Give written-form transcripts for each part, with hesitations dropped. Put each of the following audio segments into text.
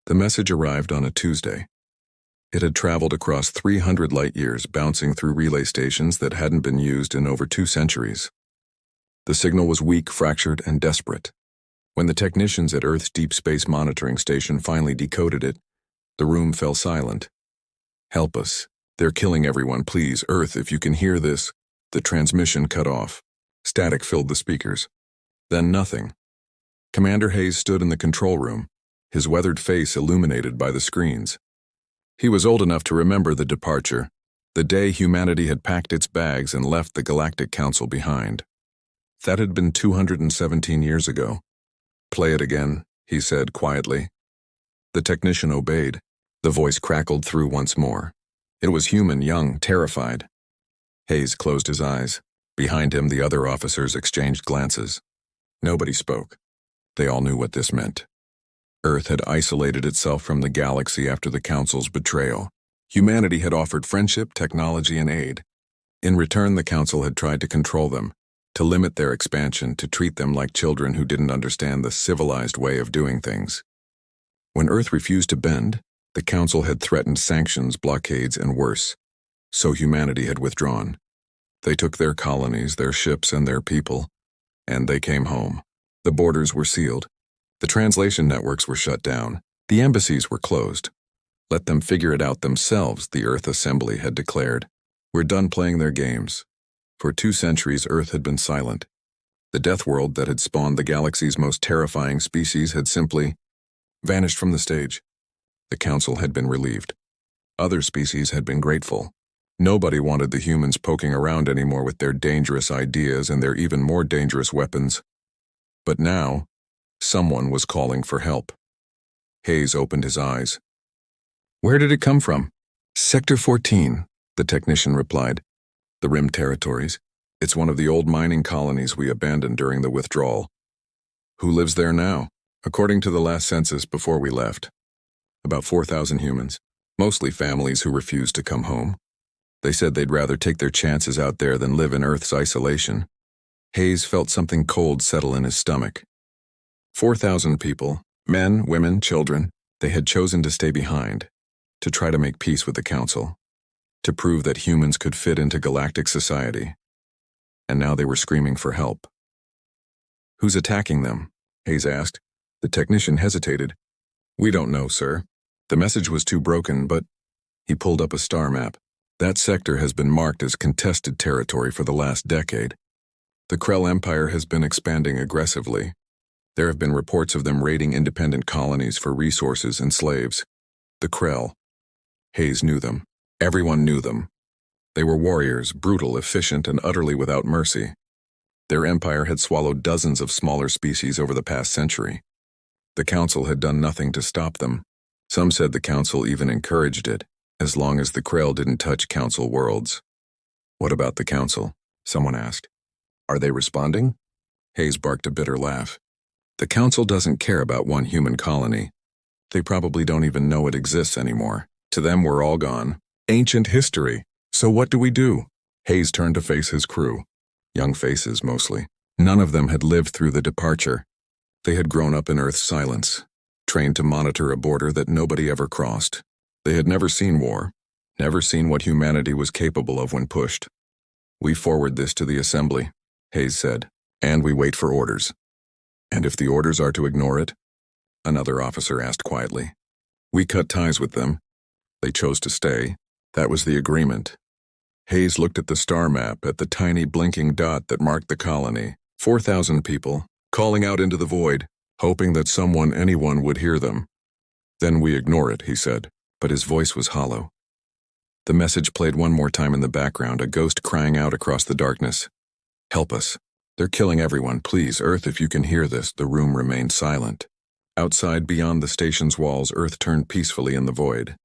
The message arrived on a Tuesday. It had traveled across 300 light-years, bouncing through relay stations that hadn't been used in over 2 centuries. The signal was weak, fractured, and desperate. When the technicians at Earth's Deep Space Monitoring Station finally decoded it, the room fell silent. "Help us. They're killing everyone. Please, Earth, if you can hear this." The transmission cut off. Static filled the speakers. Then nothing. Commander Hayes stood in the control room, his weathered face illuminated by the screens. He was old enough to remember the departure, the day humanity had packed its bags and left the Galactic Council behind. That had been 217 years ago. "Play it again," he said quietly. The technician obeyed. The voice crackled through once more. It was human, young, terrified. Hayes closed his eyes. Behind him, the other officers exchanged glances. Nobody spoke. They all knew what this meant. Earth had isolated itself from the galaxy after the Council's betrayal. Humanity had offered friendship, technology, and aid. In return, the Council had tried to control them, to limit their expansion, to treat them like children who didn't understand the civilized way of doing things. When Earth refused to bend, the Council had threatened sanctions, blockades, and worse. So humanity had withdrawn. They took their colonies, their ships, and their people, and they came home. The borders were sealed. The translation networks were shut down. The embassies were closed. Let them figure it out themselves, the Earth Assembly had declared. We're done playing their games. For 2 centuries, Earth had been silent. The death world that had spawned the galaxy's most terrifying species had simply vanished from the stage. The Council had been relieved. Other species had been grateful. Nobody wanted the humans poking around anymore with their dangerous ideas and their even more dangerous weapons. But now, someone was calling for help. Hayes opened his eyes. "Where did it come from?" "Sector 14, the technician replied. "The Rim Territories. It's one of the old mining colonies we abandoned during the withdrawal." "Who lives there now?" "According to the last census before we left. About 4,000 humans, mostly families who refused to come home. They said they'd rather take their chances out there than live in Earth's isolation." Hayes felt something cold settle in his stomach. 4,000 people, men, women, children, they had chosen to stay behind, to try to make peace with the Council, to prove that humans could fit into galactic society. And now they were screaming for help. "Who's attacking them?" Hayes asked. The technician hesitated. "We don't know, sir. The message was too broken, but..." He pulled up a star map. "That sector has been marked as contested territory for the last decade. The Krell Empire has been expanding aggressively. There have been reports of them raiding independent colonies for resources and slaves. The Krell." Hayes knew them. Everyone knew them. They were warriors, brutal, efficient, and utterly without mercy. Their empire had swallowed dozens of smaller species over the past century. The Council had done nothing to stop them. Some said the Council even encouraged it, as long as the Krell didn't touch Council worlds. "What about the Council?" someone asked. "Are they responding?" Hayes barked a bitter laugh. "The Council doesn't care about one human colony. They probably don't even know it exists anymore. To them, we're all gone. Ancient history. So what do we do?" Hayes turned to face his crew. Young faces, mostly. None of them had lived through the departure. They had grown up in Earth's silence, trained to monitor a border that nobody ever crossed. They had never seen war, never seen what humanity was capable of when pushed. "We forward this to the Assembly," Hayes said, "and we wait for orders." "And if the orders are to ignore it?" another officer asked quietly. "We cut ties with them. They chose to stay. That was the agreement." Hayes looked at the star map, at the tiny blinking dot that marked the colony. 4,000 people, calling out into the void, hoping that someone, anyone, would hear them. "Then we ignore it," he said, but his voice was hollow. The message played one more time in the background, a ghost crying out across the darkness. "Help us. They're killing everyone. Please, Earth, if you can hear this." The room remained silent. Outside, beyond the station's walls, Earth turned peacefully in the void.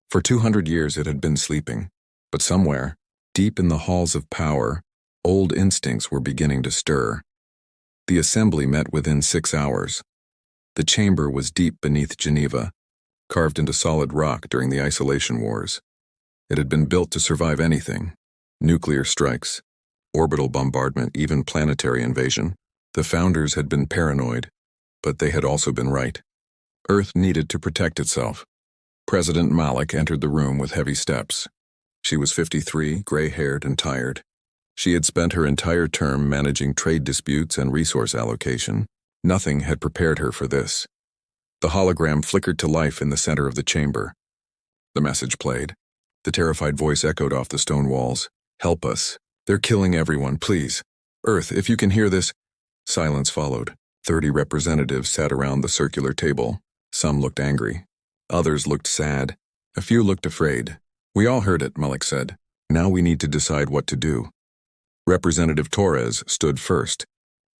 For 200 years it had been sleeping, but somewhere, deep in the halls of power, old instincts were beginning to stir. The Assembly met within 6 hours. The chamber was deep beneath Geneva, carved into solid rock during the isolation wars. It had been built to survive anything: nuclear strikes, orbital bombardment, even planetary invasion. The founders had been paranoid, but they had also been right. Earth needed to protect itself. President Malik entered the room with heavy steps. She was 53, gray-haired and tired. She had spent her entire term managing trade disputes and resource allocation. Nothing had prepared her for this. The hologram flickered to life in the center of the chamber. The message played. The terrified voice echoed off the stone walls. "Help us. They're killing everyone, please. Earth, if you can hear this." Silence followed. 30 representatives sat around the circular table. Some looked angry. Others looked sad. A few looked afraid. "We all heard it," Malik said. "Now we need to decide what to do." Representative Torres stood first.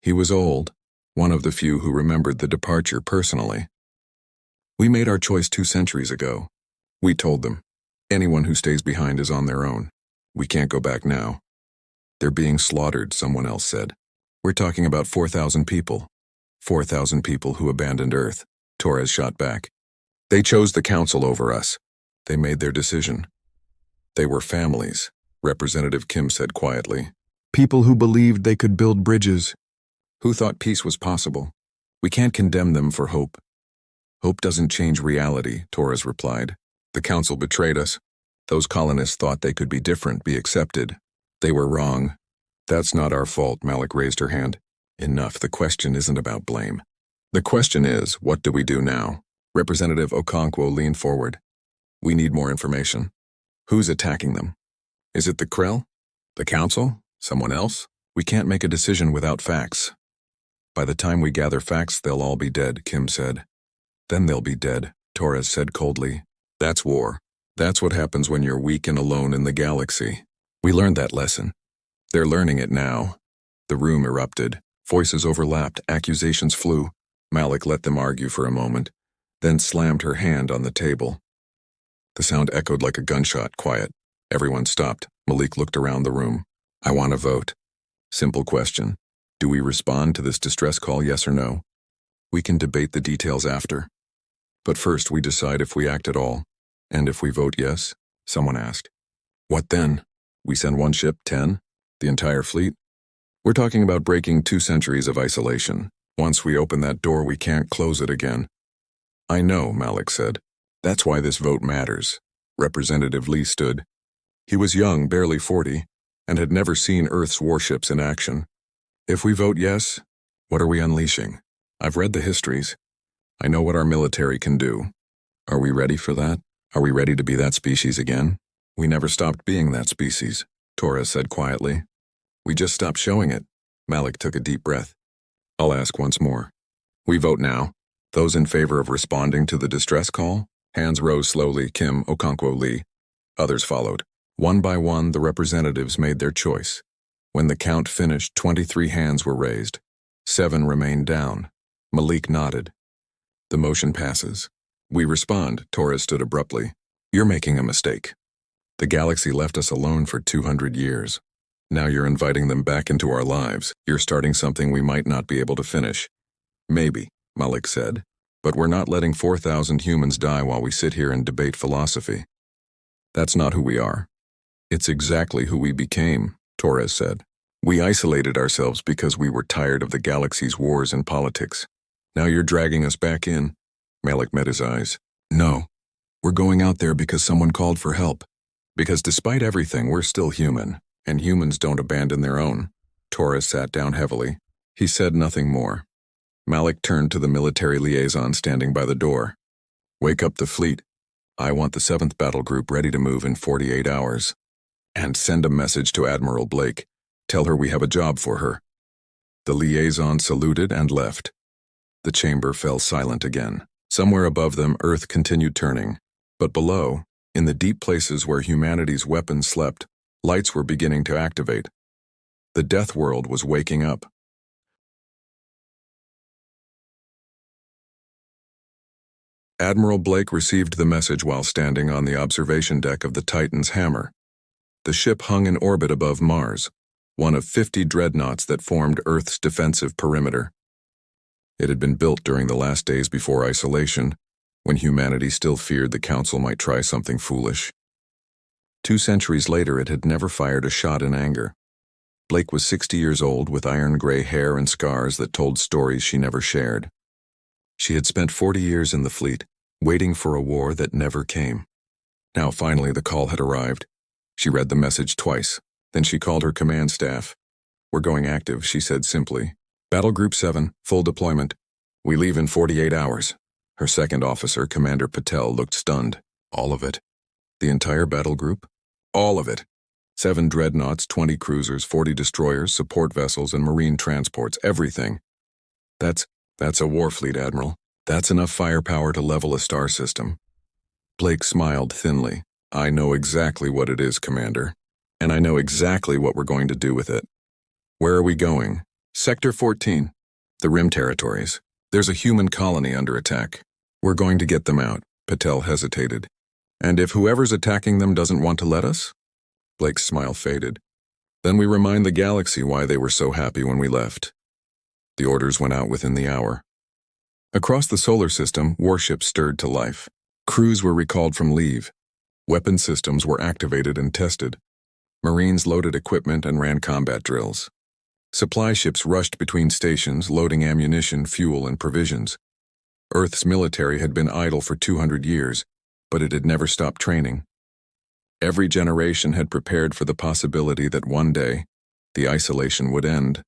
He was old, one of the few who remembered the departure personally. "We made our choice 2 centuries ago. We told them, anyone who stays behind is on their own. We can't go back now." "They're being slaughtered," someone else said. "We're talking about 4,000 people. 4,000 people who abandoned Earth," Torres shot back. "They chose the council over us. They made their decision." "They were families," Representative Kim said quietly. "People who believed they could build bridges. Who thought peace was possible. We can't condemn them for hope." "Hope doesn't change reality," Torres replied. "The council betrayed us. Those colonists thought they could be different, be accepted. They were wrong. That's not our fault," Malik raised her hand. "Enough, the question isn't about blame. The question is, what do we do now?" Representative Okonkwo leaned forward. "We need more information. Who's attacking them? Is it the Krell? The council? Someone else? We can't make a decision without facts." "By the time we gather facts, they'll all be dead," Kim said. "Then they'll be dead," Torres said coldly. "That's war. That's what happens when you're weak and alone in the galaxy. We learned that lesson. They're learning it now." The room erupted. Voices overlapped, accusations flew. Malik let them argue for a moment, then slammed her hand on the table. The sound echoed like a gunshot. Quiet. Everyone stopped. Malik looked around the room. "I want to vote. Simple question. Do we respond to this distress call, yes or no? We can debate the details after. But first we decide if we act at all. And if we vote yes?" someone asked. "What then? We send 1 ship, 10? The entire fleet?" "We're talking about breaking 2 centuries of isolation. Once we open that door, we can't close it again." "I know," Malik said. "That's why this vote matters." Representative Lee stood. He was young, barely 40, and had never seen Earth's warships in action. "If we vote yes, what are we unleashing? I've read the histories. I know what our military can do. Are we ready for that? Are we ready to be that species again?" "We never stopped being that species," Torres said quietly. "We just stopped showing it." Malik took a deep breath. "I'll ask once more. We vote now. Those in favor of responding to the distress call?" Hands rose slowly. Kim, Okonkwo, Lee. Others followed. One by one, the representatives made their choice. When the count finished, 23 hands were raised. 7 remained down. Malik nodded. "The motion passes." "We respond," Torres stood abruptly. "You're making a mistake. The galaxy left us alone for 200 years. Now you're inviting them back into our lives. You're starting something we might not be able to finish." "Maybe," Malik said, "but we're not letting 4,000 humans die while we sit here and debate philosophy. That's not who we are." "It's exactly who we became," Torres said. "We isolated ourselves because we were tired of the galaxy's wars and politics. Now you're dragging us back in." Malik met his eyes. "No. We're going out there because someone called for help. Because despite everything, we're still human, and humans don't abandon their own." Torres sat down heavily. He said nothing more. Malik turned to the military liaison standing by the door. "Wake up the fleet. I want the 7th Battle Group ready to move in 48 hours. And send a message to Admiral Blake. Tell her we have a job for her." The liaison saluted and left. The chamber fell silent again. Somewhere above them, Earth continued turning. But below, in the deep places where humanity's weapons slept, lights were beginning to activate. The death world was waking up. Admiral Blake received the message while standing on the observation deck of the Titan's Hammer. The ship hung in orbit above Mars, one of 50 dreadnoughts that formed Earth's defensive perimeter. It had been built during the last days before isolation, when humanity still feared the Council might try something foolish. 2 centuries later, it had never fired a shot in anger. Blake was 60 years old with iron-gray hair and scars that told stories she never shared. She had spent 40 years in the fleet, waiting for a war that never came. Now finally the call had arrived. She read the message twice, then she called her command staff. "We're going active," she said simply. "Battle Group 7, full deployment. We leave in 48 hours. Her second officer, Commander Patel, looked stunned. "All of it? The entire battle group?" "All of it. 7 dreadnoughts, 20 cruisers, 40 destroyers, support vessels, and marine transports, everything. That's a war fleet, Admiral. That's enough firepower to level a star system." Blake smiled thinly. "I know exactly what it is, Commander. And I know exactly what we're going to do with it." "Where are we going?" "Sector 14. The Rim Territories. There's a human colony under attack. We're going to get them out." Patel hesitated. "And if whoever's attacking them doesn't want to let us?" Blake's smile faded. "Then we remind the galaxy why they were so happy when we left." The orders went out within the hour. Across the solar system, warships stirred to life. Crews were recalled from leave. Weapon systems were activated and tested. Marines loaded equipment and ran combat drills. Supply ships rushed between stations, loading ammunition, fuel, and provisions. Earth's military had been idle for 200 years, but it had never stopped training. Every generation had prepared for the possibility that one day, the isolation would end.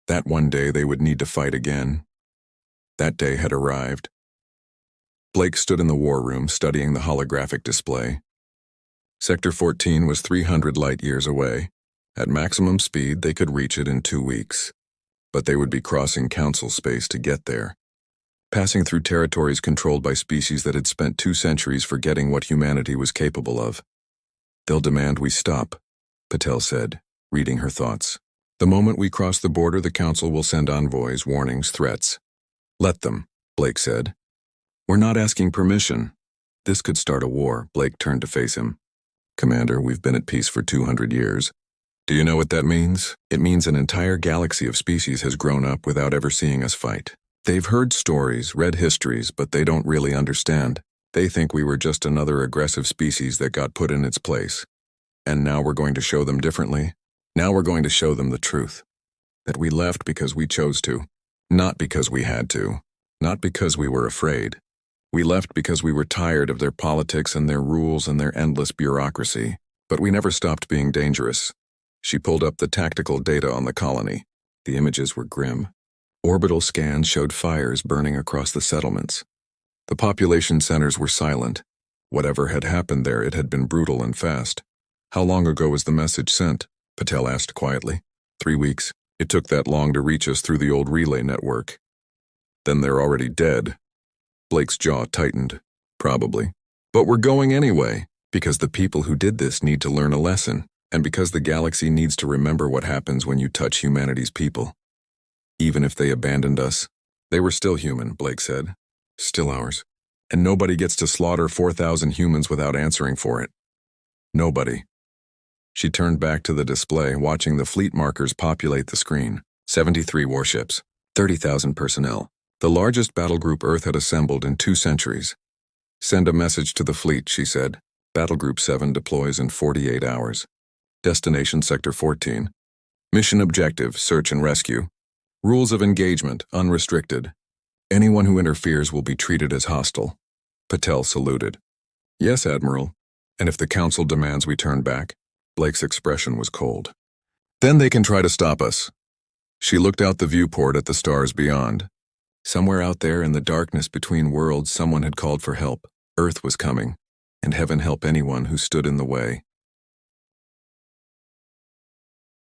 That one day they would need to fight again. That day had arrived. Blake stood in the war room, studying the holographic display. Sector 14 was 300 light-years away. At maximum speed, they could reach it in 2 weeks. But they would be crossing Council space to get there, passing through territories controlled by species that had spent 2 centuries forgetting what humanity was capable of. "They'll demand we stop," Patel said, reading her thoughts. "The moment we cross the border, the Council will send envoys, warnings, threats." "Let them," Blake said. "We're not asking permission. This could start a war." Blake turned to face him. "Commander, we've been at peace for 200 years. Do you know what that means? It means an entire galaxy of species has grown up without ever seeing us fight. They've heard stories, read histories, but they don't really understand. They think we were just another aggressive species that got put in its place. And now we're going to show them differently. Now we're going to show them the truth. That we left because we chose to. Not because we had to. Not because we were afraid. We left because we were tired of their politics and their rules and their endless bureaucracy. But we never stopped being dangerous." She pulled up the tactical data on the colony. The images were grim. Orbital scans showed fires burning across the settlements. The population centers were silent. Whatever had happened there, it had been brutal and fast. "How long ago was the message sent?" Patel asked quietly. 3 weeks. It took that long to reach us through the old relay network." "Then they're already dead." Blake's jaw tightened. "Probably. But we're going anyway, because the people who did this need to learn a lesson, and because the galaxy needs to remember what happens when you touch humanity's people. Even if they abandoned us, they were still human," Blake said. "Still ours. And nobody gets to slaughter 4,000 humans without answering for it. Nobody." She turned back to the display, watching the fleet markers populate the screen. 73 warships, 30,000 personnel. The largest battle group Earth had assembled in 2 centuries. "Send a message to the fleet," she said. "Battle Group 7 deploys in 48 hours. Destination Sector 14. Mission objective, search and rescue. Rules of engagement, unrestricted. Anyone who interferes will be treated as hostile." Patel saluted. "Yes, Admiral. And if the Council demands we turn back?" Blake's expression was cold. "Then they can try to stop us." She looked out the viewport at the stars beyond. Somewhere out there in the darkness between worlds, someone had called for help. Earth was coming, and heaven help anyone who stood in the way.